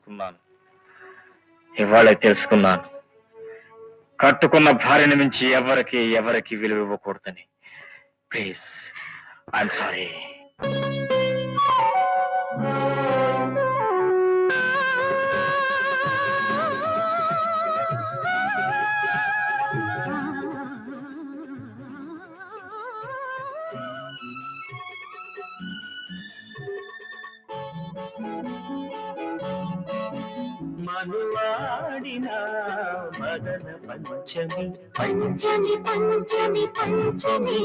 తెలుసుకున్నాను. ఇవాళ తెలుసుకున్నాను, కట్టుకున్న భార్యను మించి ఎవరికి విలువ ఇవ్వకూడదని. Please, I'm sorry. మనువాడిన మదన పంచమి పంచమి పంచమి పంచమి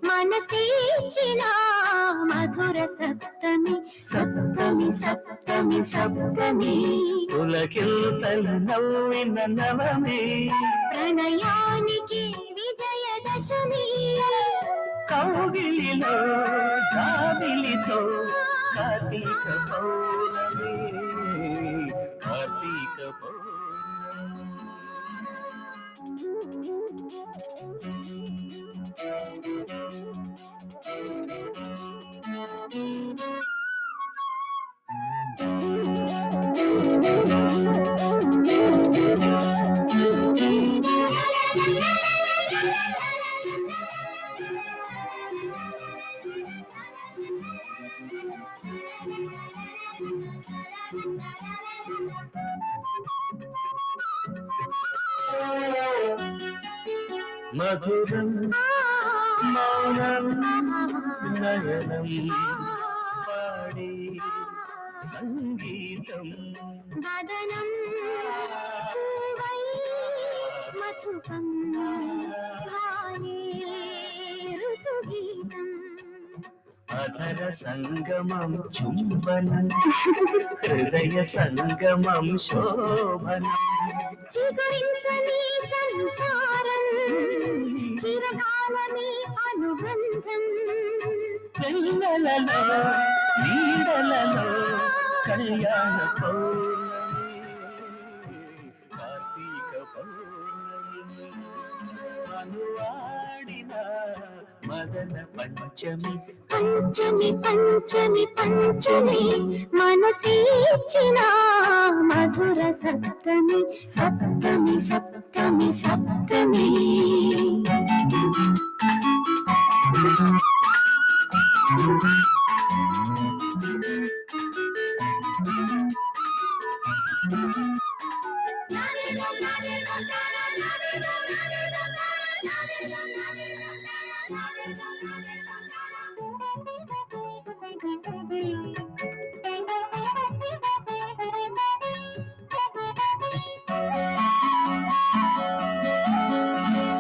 మనసేచిన మధుర సప్తమి సప్తమి సప్తమి సప్తమి పులకిల్తలు నవ్విన నవమి ప్రణయానికి విజయదశమి కౌగిలిలో జాబిలితో కార్తీక పౌర్ణమి కార్తీక పౌర్ణమి. మధురం మౌనం నయనం పాడి సంగీతం వదనం పూవై మధుపం వాణి ఋతుగీతం అధర సంగమం చుంబనం హృదయ సంగమం శోభనం చిగురించని సంసారం చిరకాలమే అనుబంధం పిల్లలలో నీడలలో కళ్యాణ పౌర్ణమి కార్తీక పౌర్ణమి అనువాడిన మదన పంచమి పంచమి పంచమి పంచమి మనసేచిన మధుర సప్తమి సప్తమి సప్తమి సప్తమి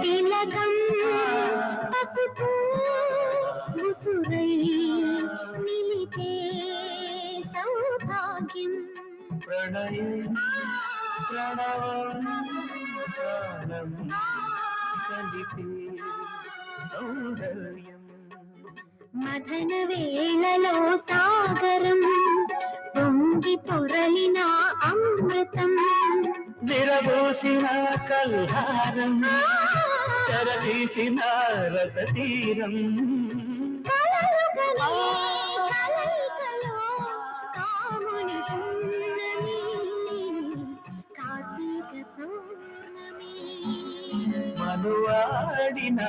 తిలకం పసుపు ముసురై నిలిపే సౌభాగ్యం ప్రణయం ప్రణవం ప్రాణం కలిపే సౌందర్యం మదన వేళలో సాగరం పొంగి పొరలిన అమృతం విరబోసిన కల్హారం తెరదీసిన రసతీరం కలలుగని కలయికలో కాముని పున్నమి కార్తీక పౌర్ణమి మనువాడిన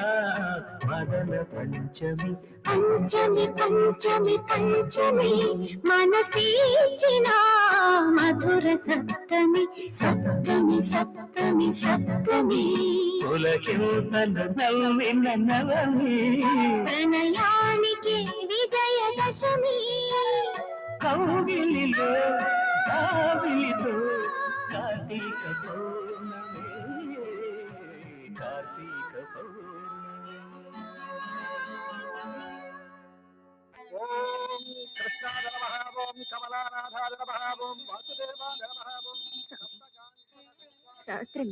మదన పంచమి పంచమి పంచమి పంచమి మనసేచిన మధుర సప్తమి సప్తమి సప్తమి సప్తమి పులకిల్తలు నవ్విన నవమి ప్రణయానికి విజయదశమి కౌగిలిలో జాబిలితో కార్తీక పౌర్ణమి కార్తీక పౌర్ణమి. ఓం కృష్ణాయ నమః, ఓం కమలానాథాయ నమః, ఓం వాసుదేవాయ నమః, ఓం శాస్త్రి